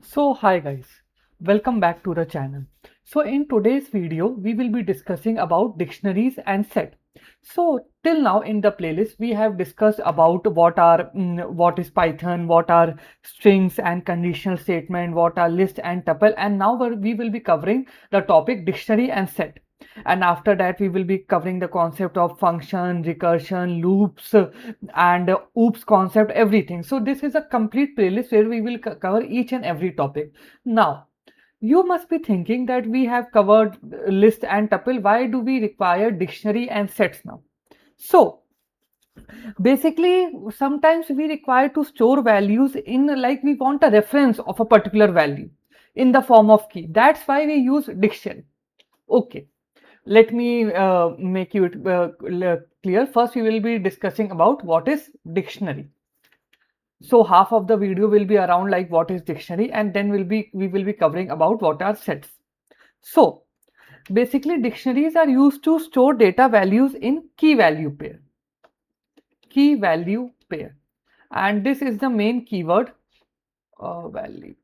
So hi guys, welcome back to the channel. So in today's video, we will be discussing about dictionaries and set. So till now in the playlist, we have discussed about what is Python, what are strings and conditional statement, what are list and tuple, and now we will be covering the topic dictionary and set. And after that, we will be covering the concept of function, recursion, loops, and oops concept, everything. So this is a complete playlist where we will cover each and every topic. Now you must be thinking that we have covered list and tuple, why do we require dictionary and sets now? So basically sometimes we require to store values in, like, we want a reference of a particular value in the form of key. That's why we use dictionary. Okay, let me make you clear. First we will be discussing about what is dictionary. So half of the video will be around like what is dictionary, and then we will be covering about what are sets. So basically dictionaries are used to store data values in key value pair. Key value pair, and this is the main keyword. Value.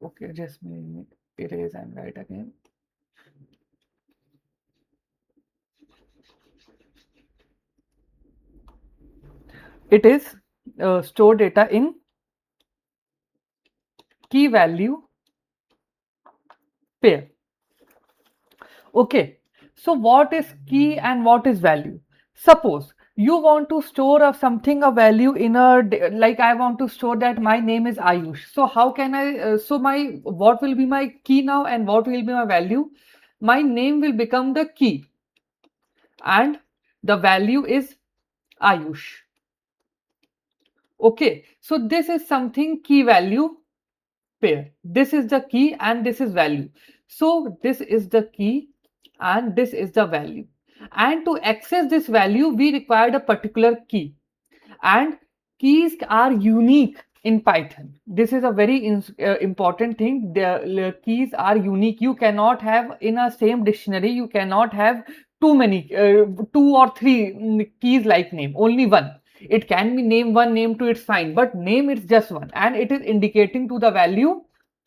Okay, just me erase and write again. It is store data in key value pair. Okay, so what is key and what is value? Suppose you want to store a value in a, like I want to store that my name is Ayush. So how can I, so my, what will be my key now and what will be my value? My name will become the key and the value is Ayush. Okay, so this is something key value pair. This is the key and this is value. So this is the key and this is the value. And to access this value, we required a particular key. And keys are unique in Python. This is a very important thing. The keys are unique. You cannot have in a same dictionary, you cannot have too many, two or three keys like name, only one. It can be name one, name two, it's fine, but name it's just one and it is indicating to the value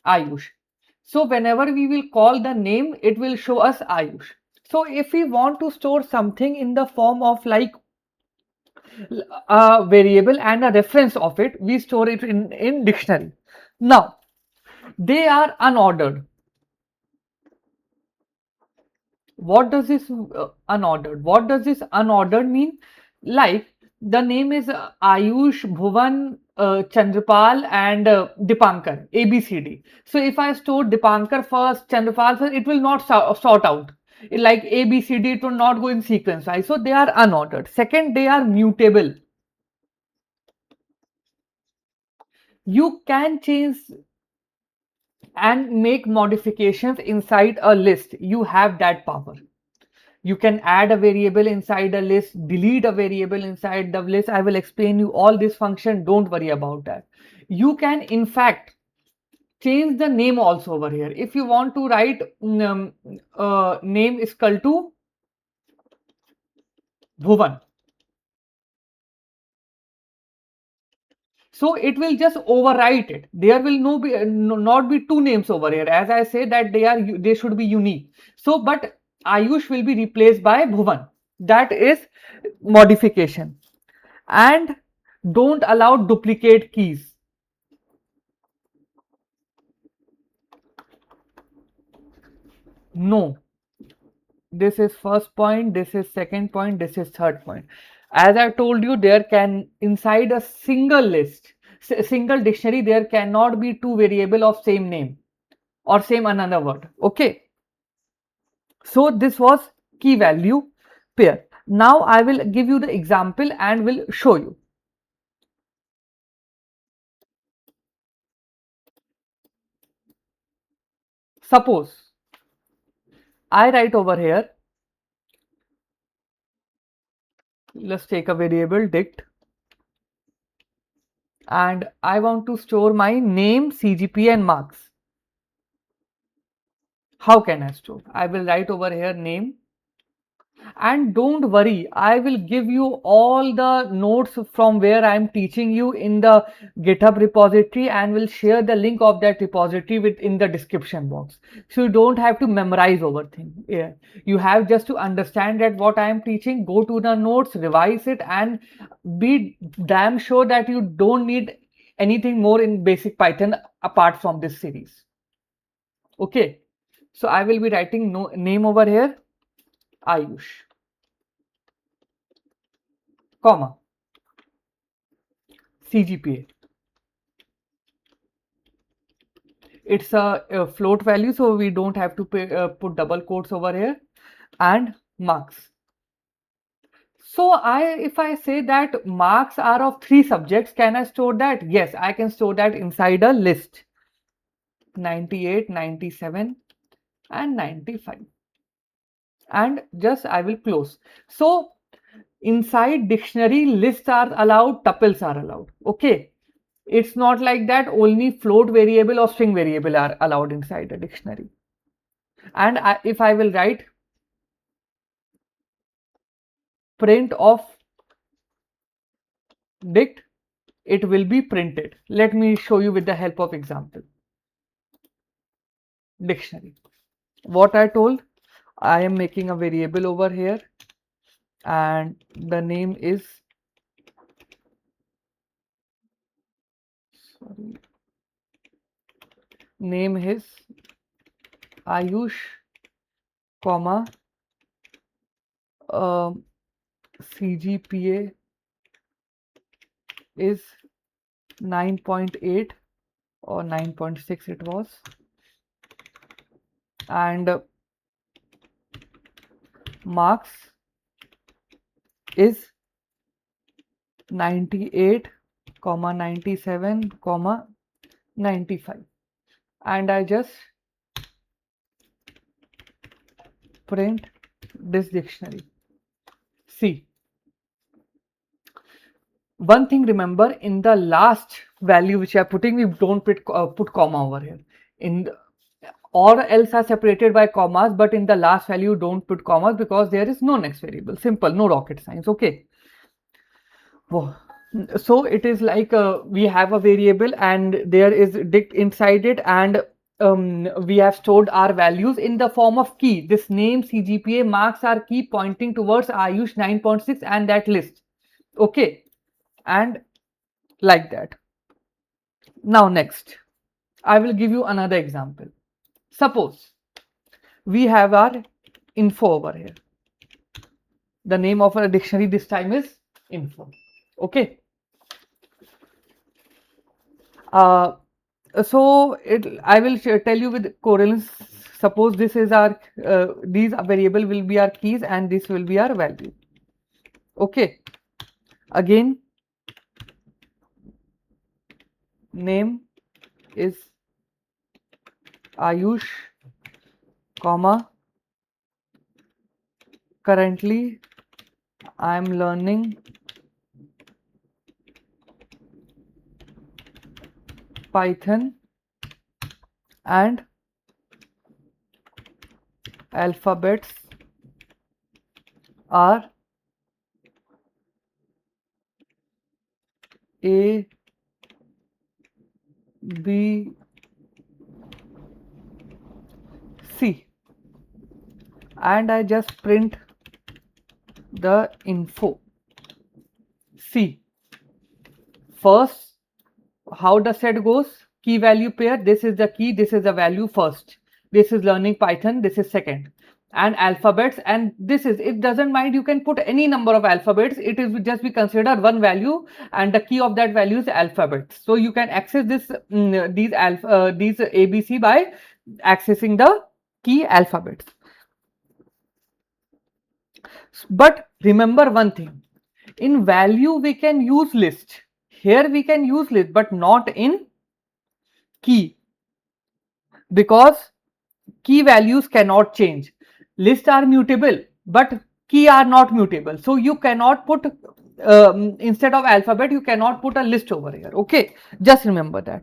Ayush. So whenever we will call the name, it will show us Ayush. So if we want to store something in the form of like a variable and a reference of it, we store it in dictionary. Now they are unordered. What does this unordered? What does this unordered mean? Like the name is Ayush, Bhuvan, Chandrapal and Dipankar, ABCD. So if I store Dipankar first, Chandrapal first, it will not sort out. Like ABCD, it will not go in sequence, right? So they are unordered. Second, they are mutable. You can change and make modifications inside a list. You have that power. You can add a variable inside a list, delete a variable inside the list. I will explain you all this function. Don't worry about that. You can in fact change the name also over here. If you want to write name is equal to Bhuvan, so it will just overwrite it. There will not be two names over here. As I say that they should be unique. So but Ayush will be replaced by Bhuvan. That is modification. And don't allow duplicate keys. No, this is first point, this is second point, this is third point. As I told you, there can inside a single list, single dictionary, there cannot be two variable of same name or same another word. Okay, so this was key value pair. Now I will give you the example and will show you. Suppose I write over here, let's take a variable dict, and I want to store my name, CGPA and marks. How can I store? I will write over here name And don't worry, I will give you all the notes from where I am teaching you in the GitHub repository, and will share the link of that repository in the description box. So you don't have to memorize overthink. Yeah. You have just to understand that what I am teaching, go to the notes, revise it, and be damn sure that you don't need anything more in basic Python apart from this series. Okay. So I will be writing name over here, Ayush, comma, CGPA. It's a float value, so we don't have to put double quotes over here, and marks. So if I say that marks are of 3 subjects, can I store that? Yes, I can store that inside a list: 98, 97, and 95. And just I will close. So inside dictionary, lists are allowed, tuples are allowed. Okay. It's not like that only float variable or string variable are allowed inside a dictionary. And if I will write print of dict, it will be printed. Let me show you with the help of example. Dictionary. What I told, I am making a variable over here, and the name is, sorry, name is Ayush, comma, CGPA is 9.8 or 9.6 it was, and marks is 98, 97, 95, and I just print this dictionary. See, one thing remember, in the last value which you are putting, we don't put comma over here. Or else are separated by commas, but in the last value don't put commas because there is no next variable. Simple, no rocket science. Okay. Whoa. So it is like we have a variable and there is dict inside it, and we have stored our values in the form of key. This name, CGPA, marks are key pointing towards Ayush 9.6 and that list. Okay. And like that. Now next, I will give you another example. Suppose we have our info over here. The name of our dictionary this time is info. Okay. So I will tell you with correlations. Suppose this is our these variable will be our keys and this will be our value. Okay. Again, name is Ayush, comma, currently I am learning Python and alphabets are A, B, C, and I just print the info. See, first, how the set goes? Key value pair, this is the key, this is the value first. This is learning Python, this is second. And alphabets, and this is, it doesn't mind, you can put any number of alphabets, it is just be considered one value, and the key of that value is alphabets. So you can access this these ABC by accessing the key alphabets. But remember one thing, in value we can use list. Here we can use list, but not in key, because key values cannot change. Lists are mutable, but key are not mutable. So you cannot put instead of alphabet you cannot put a list over here. Okay, just remember that.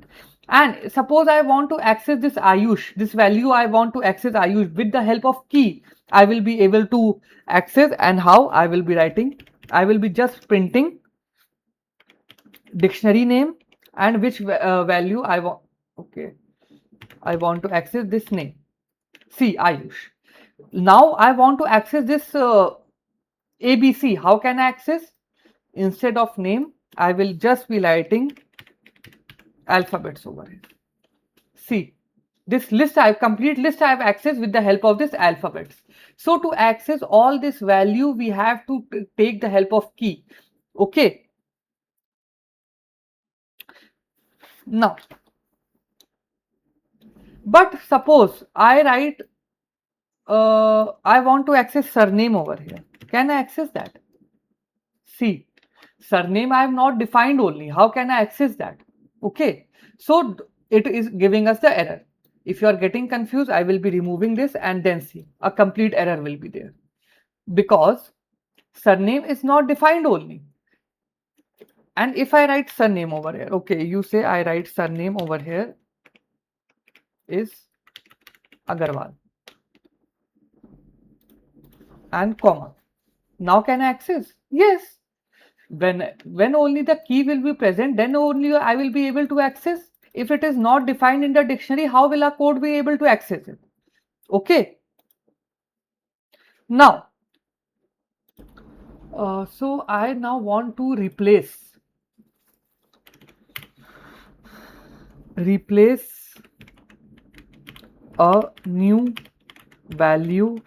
And suppose I want to access this Ayush, this value I want to access Ayush with the help of key, I will be able to access. And how I will be writing, I will be just printing dictionary name and which value I want. Okay, I want to access this name. See, Ayush. Now I want to access this ABC. How can I access? Instead of name, I will just be writing alphabets over here. See, this list I have complete list I have accessed with the help of this alphabets. So to access all this value, we have to take the help of key. Okay. Now, but suppose I write, I want to access surname over here. Can I access that? See, surname I have not defined only. How can I access that? Okay. So it is giving us the error. If you are getting confused, I will be removing this and then see a complete error will be there because surname is not defined only. And if I write surname over here, okay, you say I write surname over here is Agarwal and comma. Now can I access? Yes. When only the key will be present, then only I will be able to access. If it is not defined in the dictionary, how will a code be able to access it? Okay. Now, so I now want to replace a new value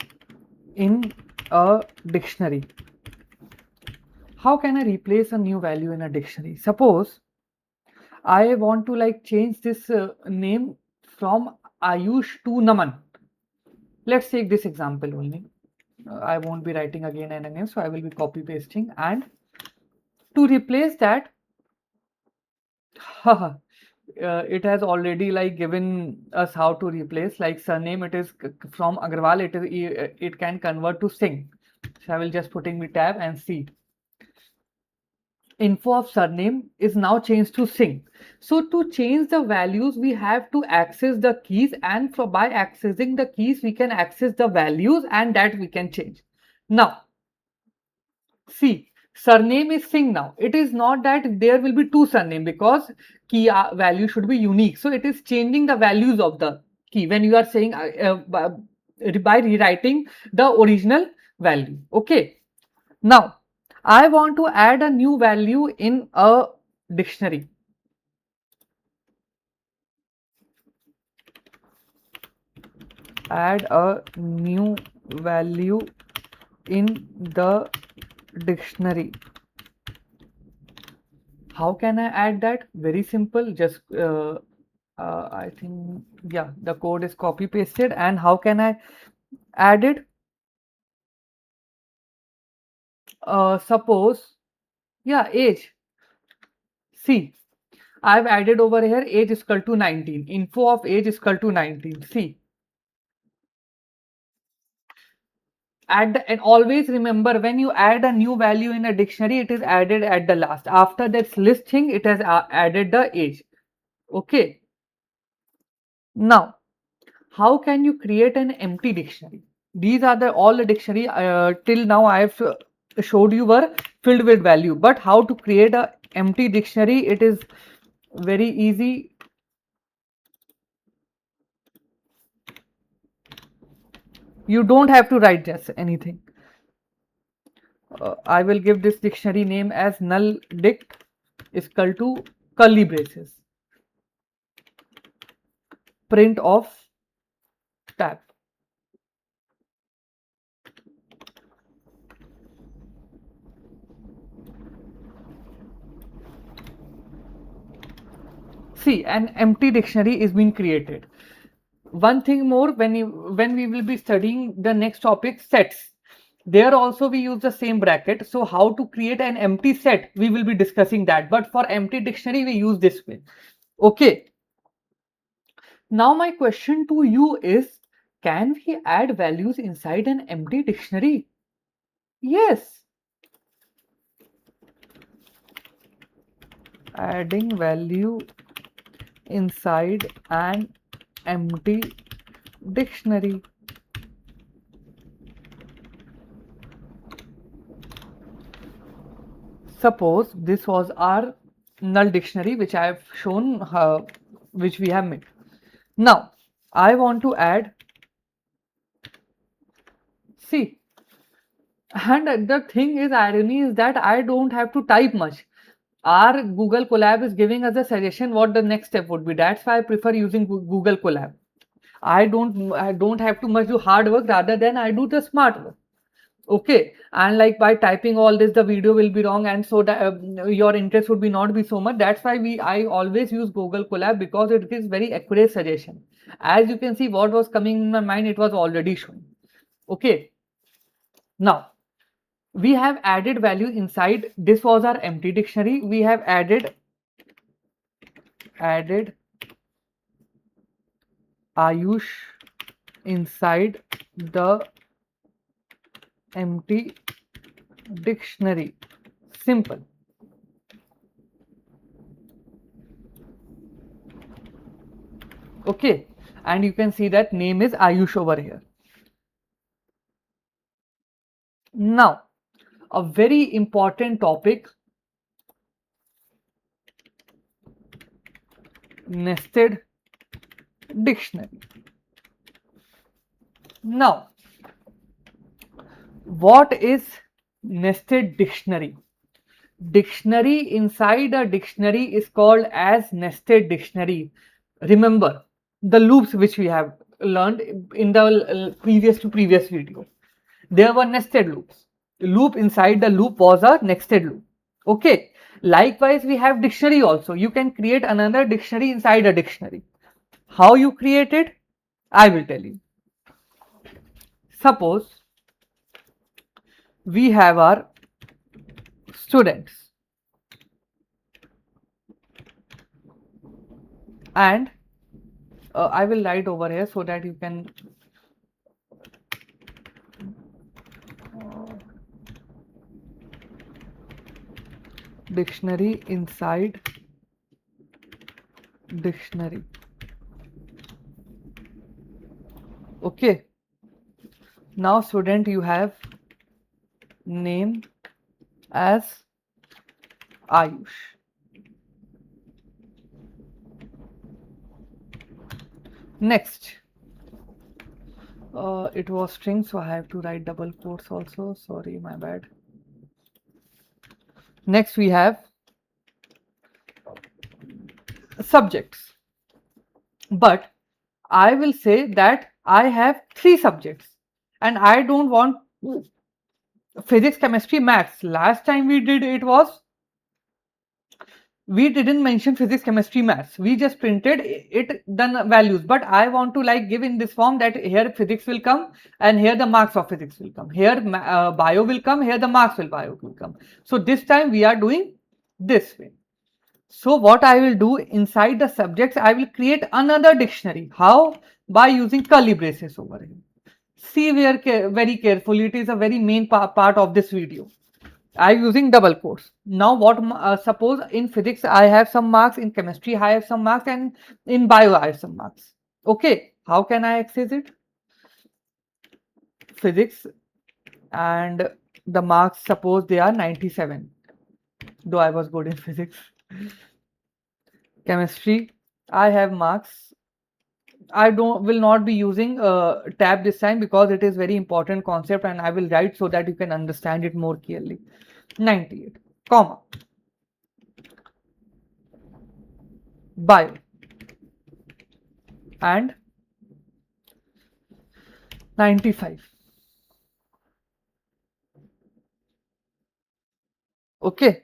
in a dictionary. How can I replace a new value in a dictionary? Suppose I want to like change this name from Ayush to Naman. Let's take this example only. I won't be writing again and again, so I will be copy pasting. And to replace that, it has already like given us how to replace. Like surname, it is from Agarwal, it can convert to Singh. So I will just putting me tab and see. Info of surname is now changed to Singh. So to change the values, we have to access the keys, and by accessing the keys, we can access the values and that we can change. Now, see, surname is Singh now. It is not that there will be two surname because key value should be unique. So it is changing the values of the key when you are saying by rewriting the original value. Okay. Now, I want to add a new value in a dictionary. Add a new value in the dictionary. How can I add that? Very simple. Just I think, yeah, the code is copy pasted. And how can I add it? Suppose, yeah, age. See, I've added over here age is equal to 19. Info of age is equal to 19. See, and always remember when you add a new value in a dictionary, it is added at the last. After that list thing, it has added the age. Okay. Now, how can you create an empty dictionary? These are the all the dictionary till now I have showed you were filled with value, but how to create a empty dictionary? It is very easy. You don't have to write just anything. I will give this dictionary name as null dict is equal to curly braces. Print of tab. See, an empty dictionary is being created. One thing more, when we will be studying the next topic, sets, there also we use the same bracket. So how to create an empty set, we will be discussing that. But for empty dictionary, we use this way. Okay. Now my question to you is, can we add values inside an empty dictionary? Yes. adding value inside an empty dictionary. Suppose this was our null dictionary which I have shown, which we have made. Now I want to add, see, and the thing is, irony is that I don't have to type much. Our Google Colab is giving us a suggestion what the next step would be. That's why I prefer using Google Colab. I don't have to much do hard work, rather than I do the smart work. Okay, and like by typing all this the video will be wrong, and so that your interest would be not be so much. That's why I always use Google Colab, because it gives very accurate suggestion. As you can see, what was coming in my mind, it was already shown. Okay, now we have added value inside. This was our empty dictionary. We have added Ayush inside the empty dictionary. Simple. Okay, and you can see that name is Ayush over here. Now a very important topic, nested dictionary. Now what is nested dictionary? Dictionary inside a dictionary is called as nested dictionary. Remember the loops which we have learned in the previous video. There were nested loops. Loop inside the loop was a nested loop. Okay. Likewise, we have dictionary also. You can create another dictionary inside a dictionary. How you create it? I will tell you. Suppose we have our students, and I will write over here so that you can dictionary inside dictionary. Okay, now student, you have name as Ayush. Next, it was string, so I have to write double quotes also. Sorry, my bad. Next we have subjects, but I will say that I have 3 subjects and I don't want physics, chemistry, maths. Last time we did it was, we didn't mention physics, chemistry, maths. We just printed it, the values. But I want to like give in this form that here physics will come and here the marks of physics will come. Here bio will come, here the marks will bio will come. So this time we are doing this way. So what I will do inside the subjects, I will create another dictionary. How? By using curly braces over here. See very carefully. It is a very main part of this video. I am using double quotes. Now what, suppose in physics I have some marks, in chemistry I have some marks, and in bio I have some marks. Okay, how can I access it? Physics, and the marks, suppose they are 97, though I was good in physics. Chemistry, I have marks. I will not be using tab this time because it is very important concept, and I will write so that you can understand it more clearly. 98, comma, bio, and 95. Okay.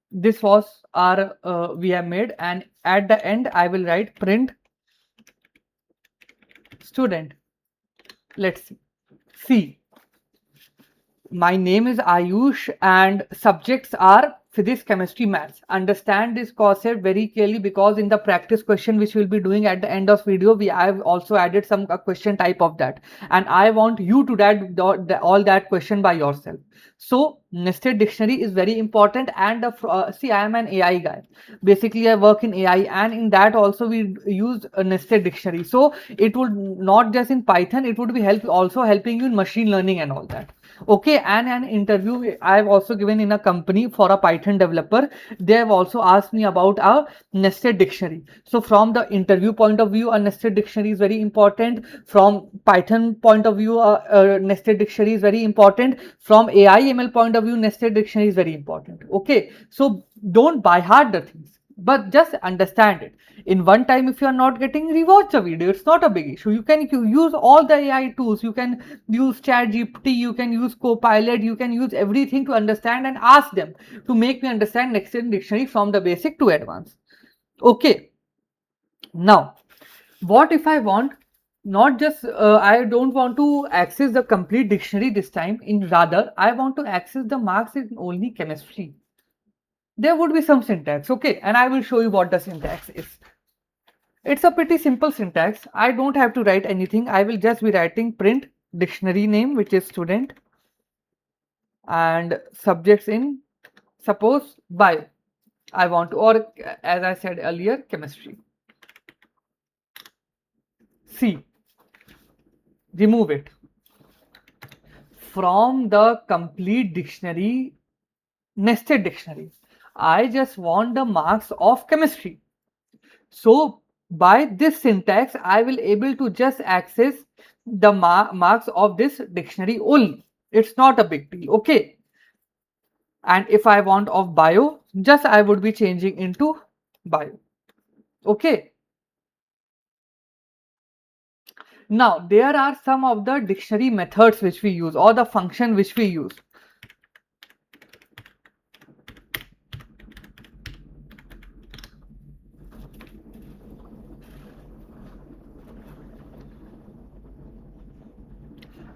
This was our we have made, and at the end I will write print student. Let's see. My name is Ayush and subjects are physics, chemistry, maths. Understand this concept very clearly because in the practice question which we'll be doing at the end of video, I've also added some question type of that, and I want you to add all that question by yourself. So nested dictionary is very important, and see, I am an AI guy. Basically, I work in AI, and in that also we use a nested dictionary. So it would not just in Python, it would be also helping you in machine learning and all that. Okay, and an interview I've also given in a company for a Python developer. They have also asked me about a nested dictionary. So from the interview point of view, a nested dictionary is very important. From Python point of view, a nested dictionary is very important. From AI ML point of view, nested dictionary is very important. Okay, so don't buy hard the things, but just understand it. In one time, if you are not getting, rewatch the video. It's not a big issue. You can use all the AI tools. You can use chat gpt, you can use copilot, you can use everything to understand and ask them to make me understand nested dictionary from the basic to advanced. Okay, now what if I want not just I don't want to access the complete dictionary this time, in rather I want to access the marks in only chemistry. There would be some syntax, okay, and I will show you what the syntax is. It's a pretty simple syntax. I don't have to write anything. I will just be writing print dictionary name, which is student, and subjects in, suppose, bio. I want to, or as I said earlier, chemistry. C, remove it from the complete dictionary, nested dictionary. I just want the marks of chemistry. So by this syntax, I will able to just access the marks of this dictionary only. It's not a big deal, okay? And if I want of bio, just I would be changing into bio, okay? Now, there are some of the dictionary methods which we use or the function which we use.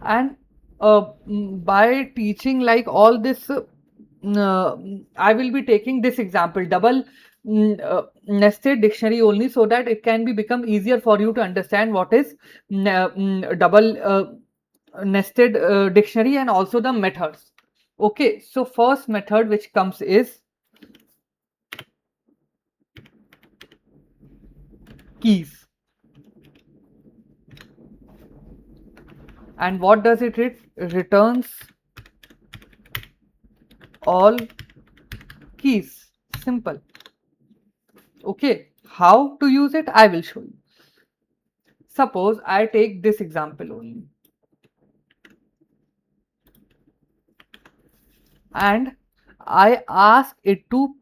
And by teaching like all this, I will be taking this example, double nested dictionary only, so that it can be become easier for you to understand what is double nested dictionary and also the methods. Okay, so first method which comes is keys. And what does it returns all keys. Simple. Okay, how to use it I will show you. Suppose I take this example only, and I ask it to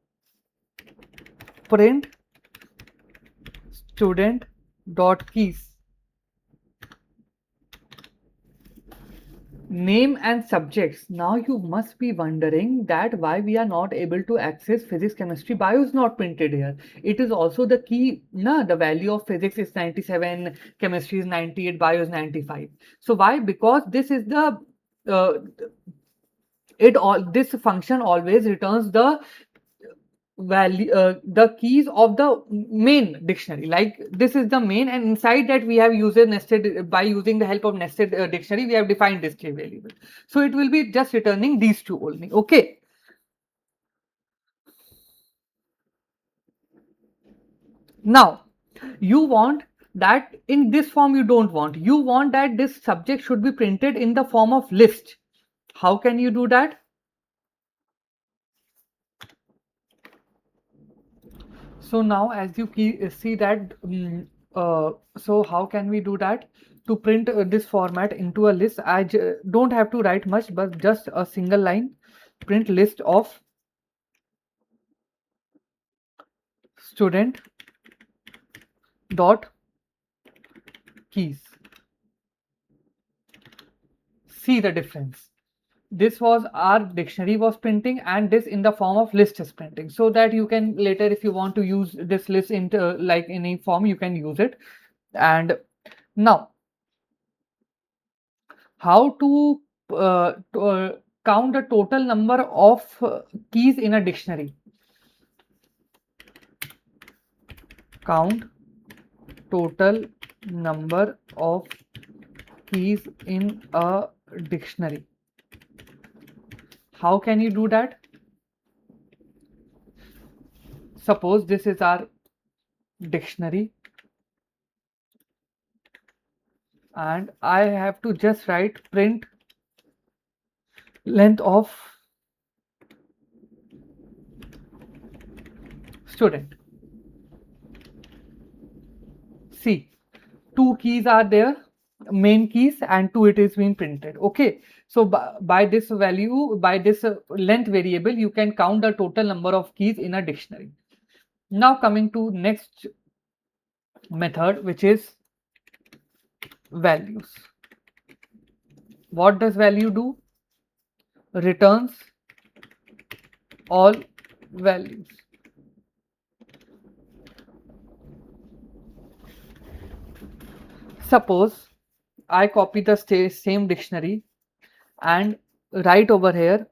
print student dot keys, name and subjects. Now you must be wondering that why we are not able to access physics, chemistry, bio is not printed here. It is also the key. No, the value of physics is 97, chemistry is 98, bio is 95. So why? Because this is the uh, this function always returns the value, the keys of the main dictionary. Like this is the main, and inside that we have used nested. By using the help of nested dictionary, we have defined this key variable. So it will be just returning these two only. Okay, now you want that in this form. You don't want, you want that this subject should be printed in the form of list. How can you do that? So now as you see that, so how can we do that? To print this format into a list, I don't have to write much, but just a single line, print list of student dot keys. See the difference. This was our dictionary was printing, and this in the form of list is printing, so that you can later, if you want to use this list into like any form, you can use it. And now how to count the total number of keys in a dictionary. Count total number of keys in a dictionary. How can you do that? Suppose this is our dictionary and I have to just write print length of student. See, two keys are there, main keys, and two it is being printed. Okay, so by this value, by this length variable, you can count the total number of keys in a dictionary. Now coming to next method, which is values. What does value do? Returns all values. Suppose I copy the same dictionary and right over here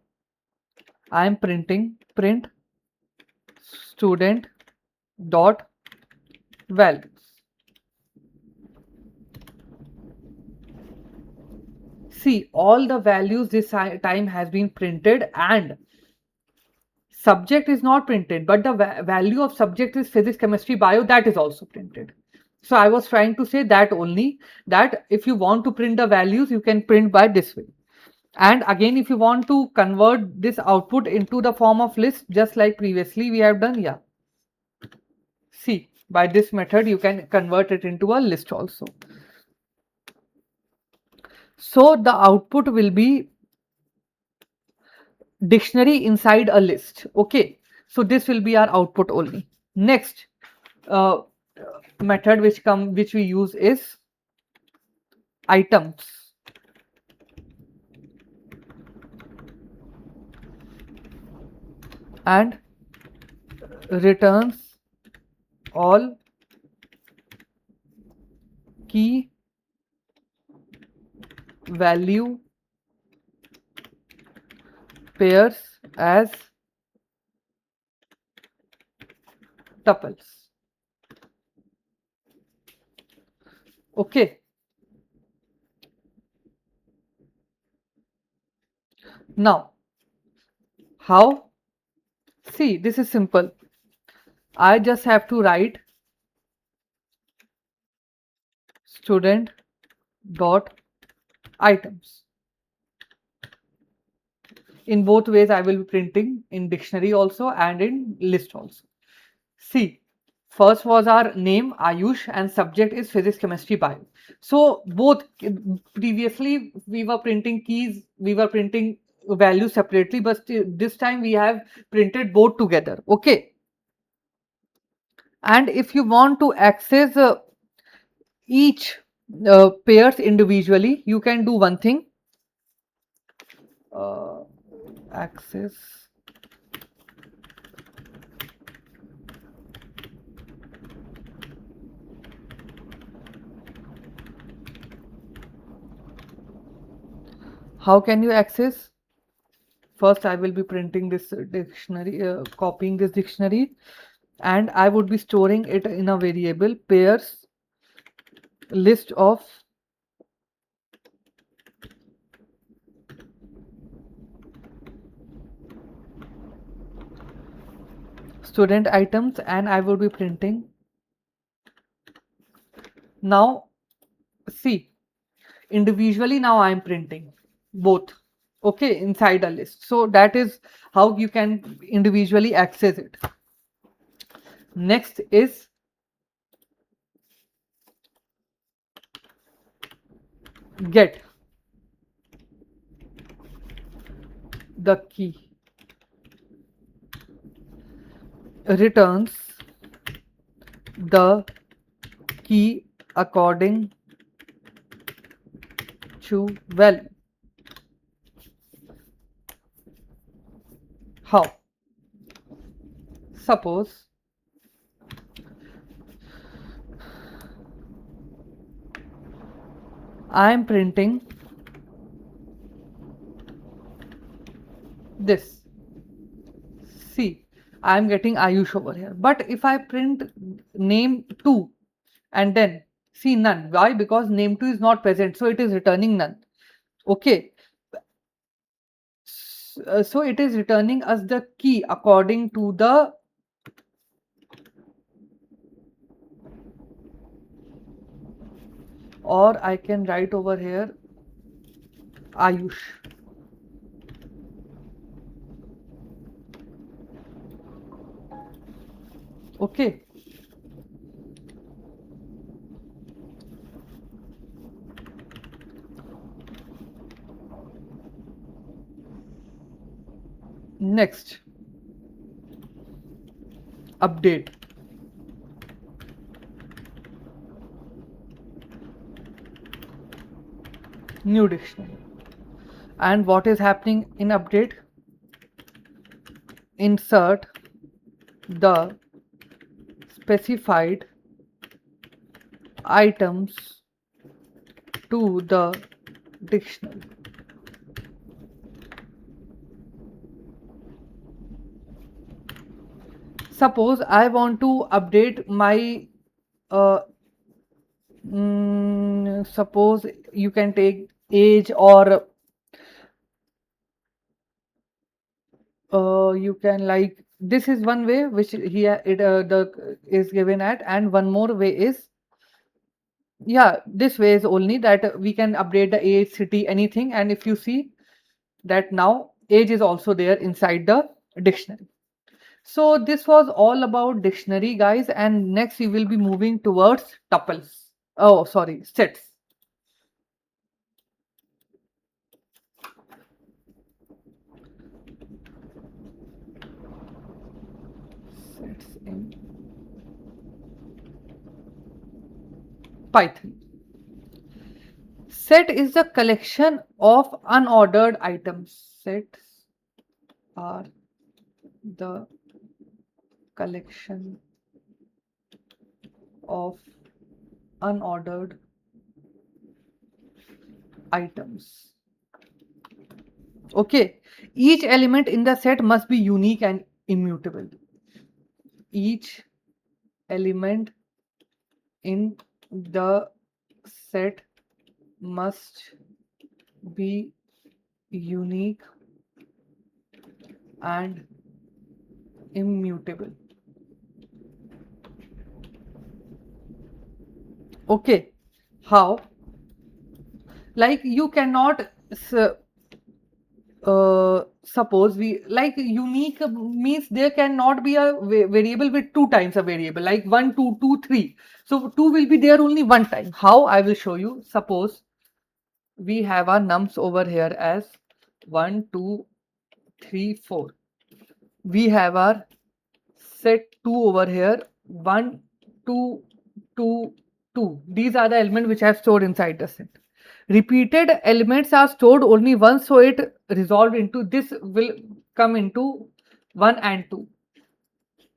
I am printing print student dot values. See, all the values this time has been printed and subject is not printed, but the value of subject is physics, chemistry, bio, that is also printed. So I was trying to say that only, that if you want to print the values, you can print by this way. And again, if you want to convert this output into the form of list, just like previously we have done, yeah. See, by this method, you can convert it into a list also. So the output will be dictionary inside a list. Okay, so this will be our output only. Next method which we use is items. And returns all key value pairs as tuples. Okay. Now, how? See, this is simple. I just have to write student dot items. In both ways, I will be printing in dictionary also and in list also. See, first was our name Ayush and subject is physics, chemistry, bio. So both, previously we were printing keys, we were printing values separately, but this time we have printed both together. Okay. And if you want to access each pairs individually, you can do one thing. Access how can you access? First I will be printing this dictionary, copying this dictionary, and I would be storing it in a variable pairs list of student items, and I will be printing. Now see, individually now I am printing both, okay, inside a list. So that is how you can individually access it. Next is get the key, returns the key according to value. How? Suppose I am printing this. See, I am getting Ayush over here. But if I print name 2 and then see none. Why? Because name 2 is not present. So it is returning none. Okay. So it is returning us the key according to the or I can write over here Ayush. Okay. Next, update new dictionary. And what is happening in update? Insert the specified items to the dictionary. Suppose I want to update my uh, suppose you can take age or you can like this is one way which here it the is given at, and one more way is, yeah, this way is only that we can update the age, city, anything, and if you see that now age is also there inside the dictionary. So this was all about dictionary, guys, and next we will be moving towards tuples. Oh, sorry, sets. Sets in Python. Set is the collection of unordered items. Sets are the collection of unordered items. Okay, each element in the set must be unique and immutable. Each element in the set must be unique and immutable. Okay, how? Like you cannot suppose we like unique means there cannot be a variable with two times a variable like 1 2 2 3. So 2 will be there only one time. How? I will show you. Suppose we have our nums over here as 1 2 3 4. We have our set 2 over here 1 2 2 2. These are the elements which I have stored inside the set. Repeated elements are stored only once, so it resolved into this will come into 1 and 2.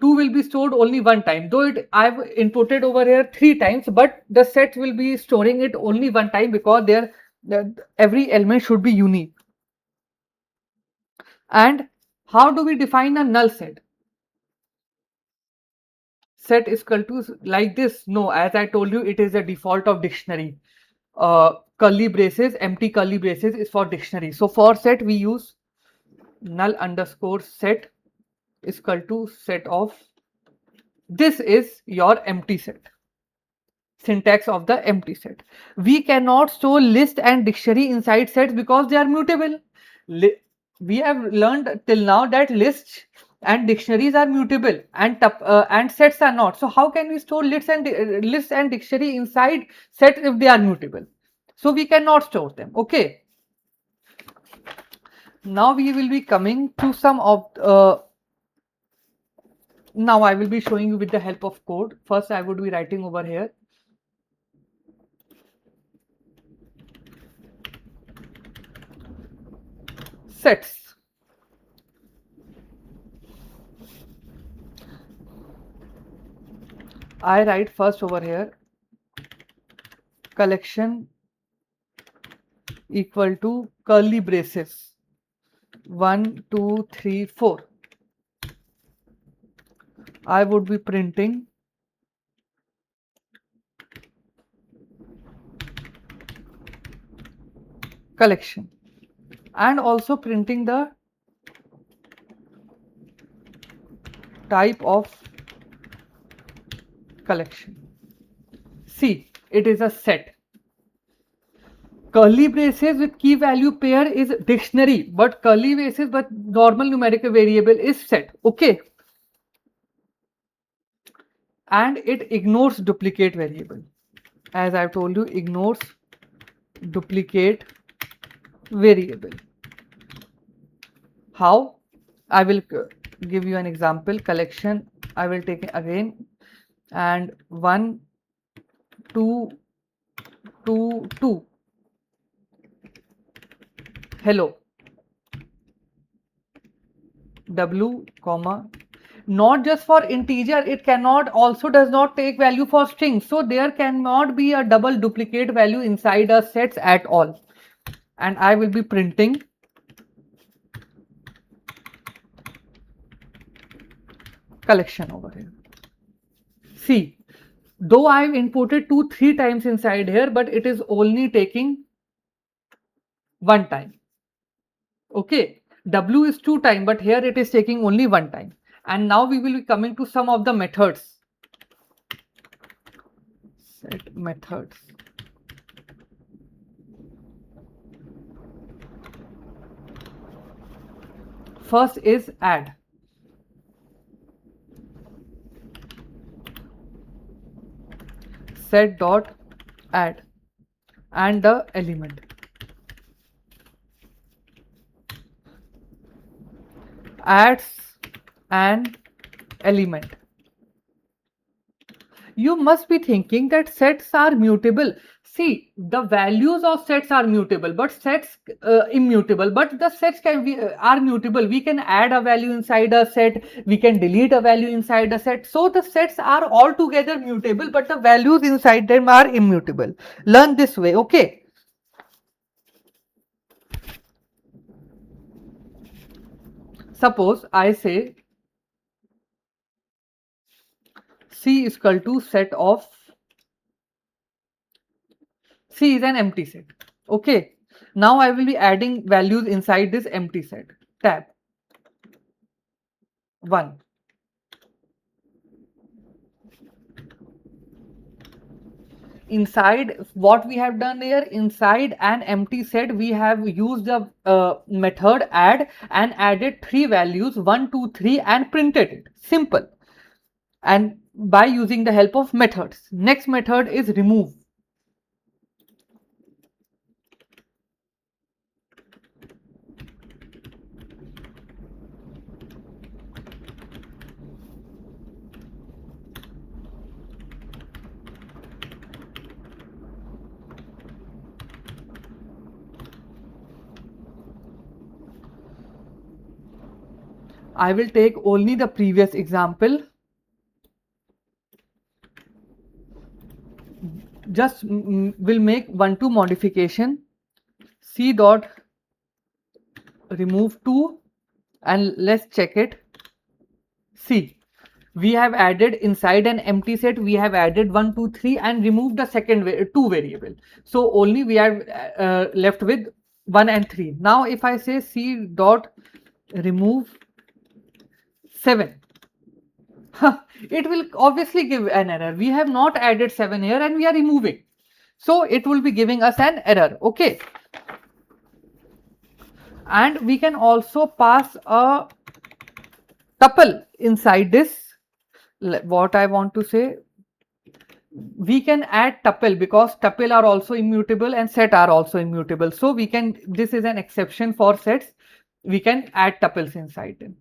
2 will be stored only one time, though it I've inputted over here 3 times, but the set will be storing it only one time because every element should be unique. And how do we define a null set? Set is equal to like this. No, as I told you, it is a default of dictionary. Curly braces, empty curly braces is for dictionary. So for set we use null underscore set is equal to set of, this is your empty set. Syntax of the empty set. We cannot store list and dictionary inside sets because they are mutable. We have learned till now that lists and dictionaries are mutable and sets are not. So how can we store lists and dictionary inside sets if they are mutable? So we cannot store them. Okay. Now we will be coming to some of now I will be showing you with the help of code. First I would be writing over here sets. I write first over here collection equal to curly braces 1 2 3 4, I would be printing collection and also printing the type of collection. See, it is a set. Curly braces with key value pair is dictionary, but curly braces but normal numerical variable is set. Okay, and it ignores duplicate variable. As I've told you, ignores duplicate variable. How? I will give you an example. Collection, I will take it again, and 1 2 2 2, hello, w comma, not just for integer, it cannot also does not take value for string, so there cannot be a double duplicate value inside a sets at all. And I will be printing collection over here. See, though I've inputted 2 3 times inside here, but it is only taking one time. Okay, w is 2 time, but here it is taking only one time. And now we will be coming to some of the methods. Set methods. First is add. Set dot add and the element. Adds an element. You must be thinking that sets are mutable. See, the values of sets are mutable, but sets immutable. But the sets can be are mutable. We can add a value inside a set. We can delete a value inside a set. So the sets are altogether mutable, but the values inside them are immutable. Learn this way, okay? Suppose I say C is equal to set of C is an empty set. Okay. Now I will be adding values inside this empty set. Tab 1. Inside what we have done here, inside an empty set, we have used the method add and added 3 values 1 2 3 and printed it. Simple. And by using the help of methods. Next method is remove. I will take only the previous example. Just will make 1 2 modification. C dot remove 2 and let's check it. See, we have added inside an empty set, we have added 1 2 3 and removed the second 2 variable. So only we are left with 1 and 3. Now if I say C dot remove 7, it will obviously give an error. We have not added 7 here and we are removing. So it will be giving us an error. Okay. And we can also pass a tuple inside this. What I want to say, we can add tuple because tuple are also immutable and set are also immutable. So we can, this is an exception for sets. We can add tuples inside them,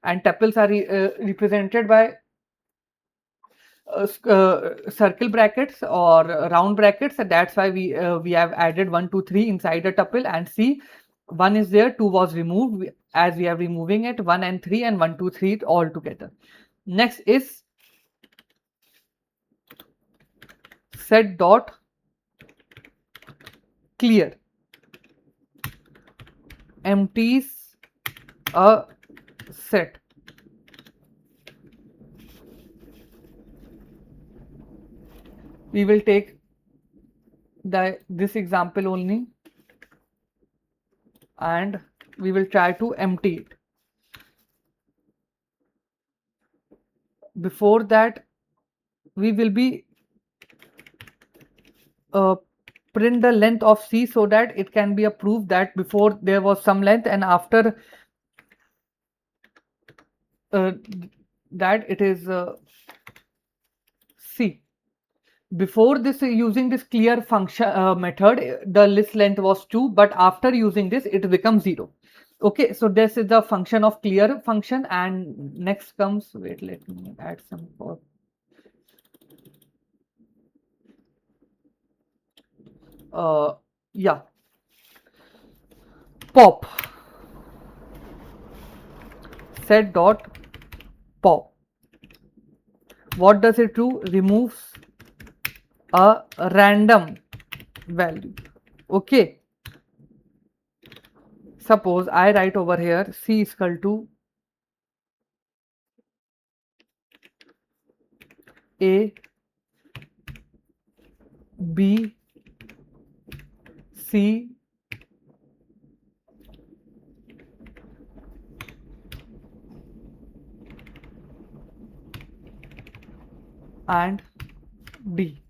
and tuples are represented by circle brackets or round brackets. And that's why we have added 1 2 3 inside a tuple. And see, 1 is there, 2 was removed. As we are removing it, 1 and 3 and 1 2 3 all together. Next is set dot clear empties a set. We will take this example only, and we will try to empty it. Before that, we will be print the length of C so that it can be a proof that before there was some length, and after uh, that it is C. Before this, using this clear function method, the list length was 2, but after using this it becomes 0. Okay, so this is the function of clear function. And next comes, wait, let me add some for yeah, pop. Set dot pop. What does it do? Removes a random value. Okay, suppose I write over here C is equal to A, B, C, and D.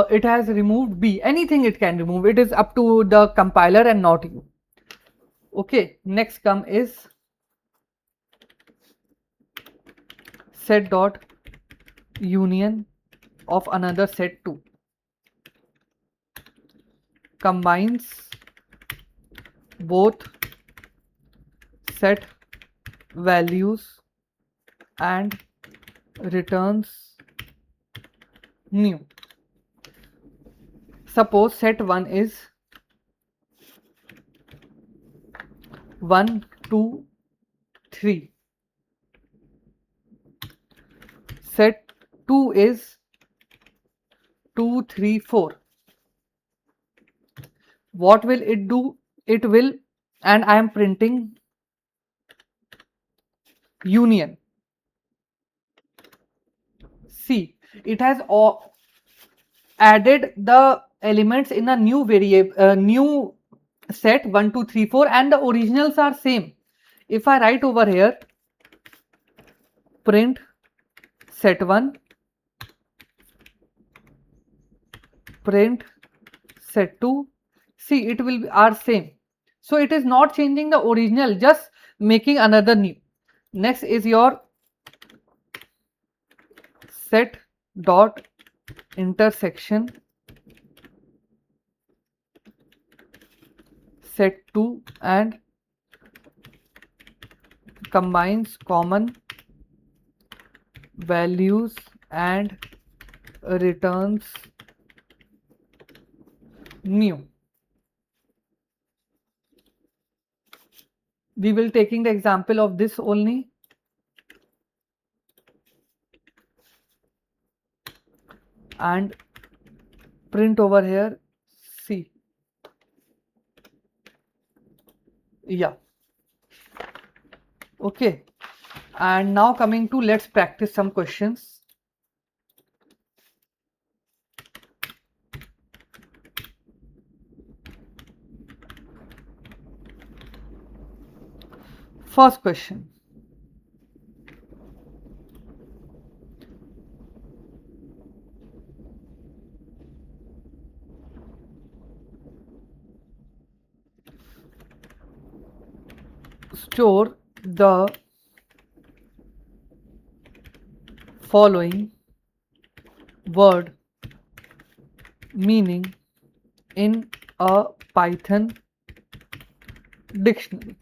It has removed B. Anything it can remove. It is up to the compiler and not you. Okay, next come is set dot union of another set 2. Combines both set values and returns new. Suppose set 1 is 1, 2, 3. Set 2 is 2, 3, 4. What will it do? It will, and I am printing union. See, it has added the elements in a new variable, new set 1, 2, 3, 4, and the originals are same. If I write over here print set 1, print set 2, see, it will be are same. So it is not changing the original, just making another new. Next is your set dot intersection set 2 and combines common values and returns new. We will taking the example of this only, and print over here C. Yeah, okay. And now coming to, let's practice some questions. First question. Store the following word meaning in a Python dictionary.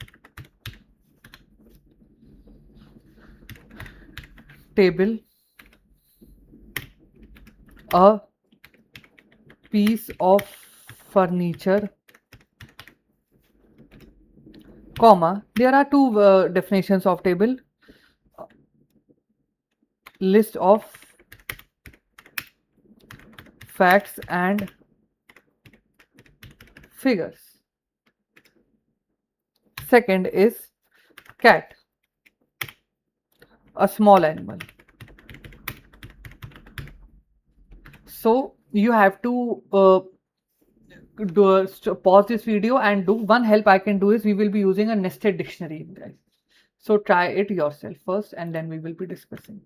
Table, a piece of furniture, comma, there are two definitions of table. List of facts and figures. Second is cat, a small animal. So you have to pause this video and do one help I can do is we will be using a nested dictionary, guys. So try it yourself first and then we will be discussing.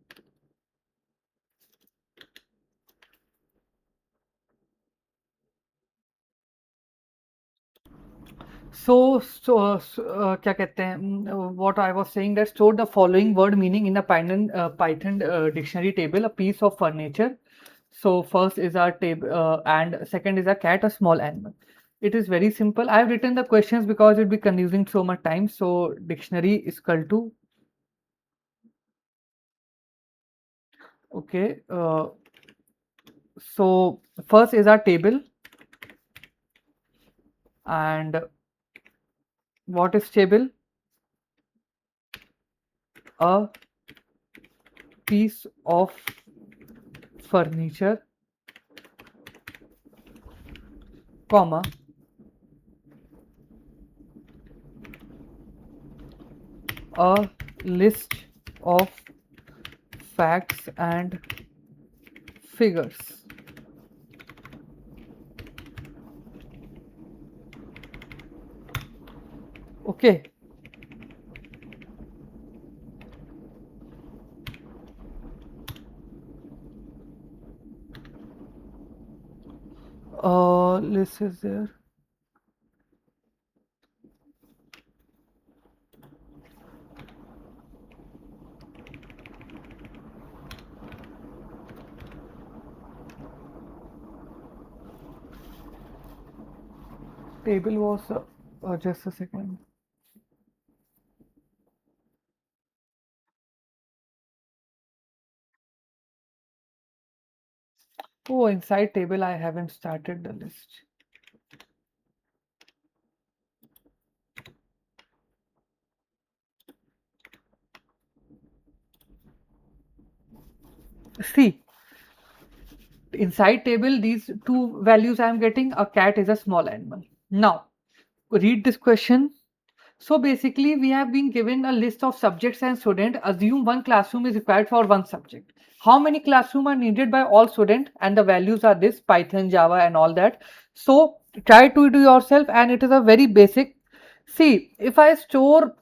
क्या कहते हैं what I was saying that store the following word meaning in a Python dictionary table, a piece of furniture. So first is our table and second is a cat, a small animal. It is very simple. I have written the questions because it will be confusing so much time. So dictionary is equal to okay. So first is our table and what is table? A piece of furniture, comma, a list of facts and figures. Okay. List is there. Table was just a second. Oh, inside table I haven't started the list. See, inside table these two values I am getting. A cat is a small animal. Now read this question. So basically we have been given a list of subjects and students. Assume one classroom is required for one subject. How many classrooms are needed by all students? And the values are this Python, Java and all that. So try to do yourself and it is a very basic. See, if I store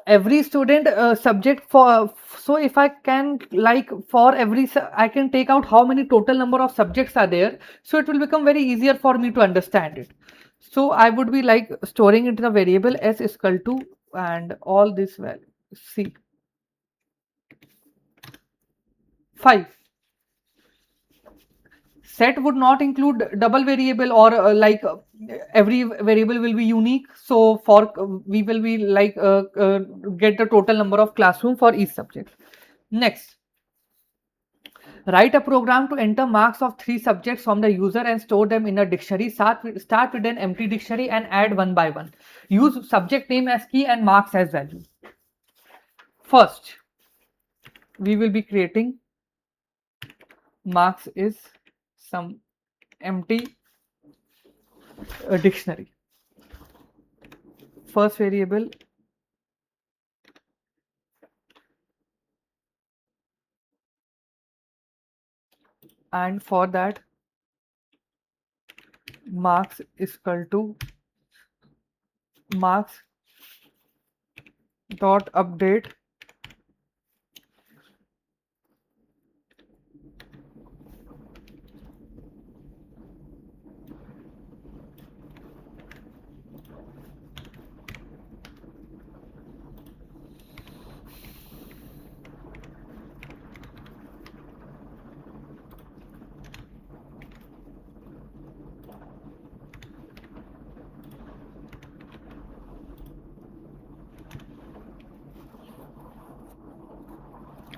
every student subject for so if I can like for every I can take out how many total number of subjects are there, so it will become very easier for me to understand it. So I would be like storing it in a variable s is equal to and all this value c 5. Set would not include double variable or every variable will be unique, so for we will be like get the total number of classroom for each subject. Next, write a program to enter marks of 3 subjects from the user and store them in a dictionary. Start with an empty dictionary and add one by one. Use subject name as key and marks as value. First, we will be creating marks is some empty dictionary. First variable and for that marks is equal to marks dot update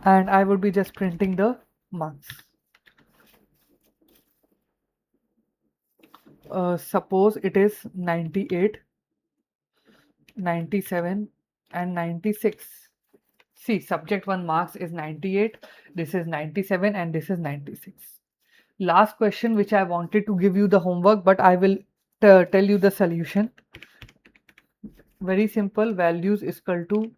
and I would be just printing the marks. Suppose it is 98, 97 and 96. See, subject 1 marks is 98, this is 97 and this is 96. Last question which I wanted to give you the homework, but I will tell you the solution. Very simple. Values is equal to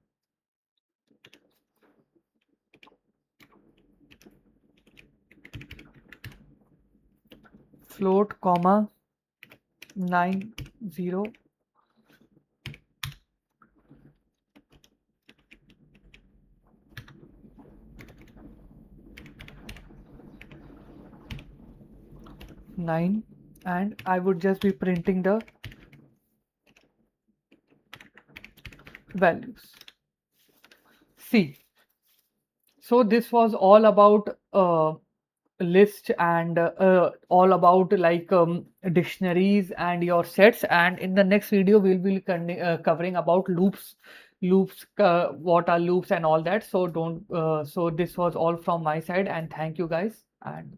float comma 90 9, and I would just be printing the values. See, so this was all about list and all about like dictionaries and your sets, and in the next video we'll be covering about loops, what are loops and all that. So don't so this was all from my side, and thank you guys, and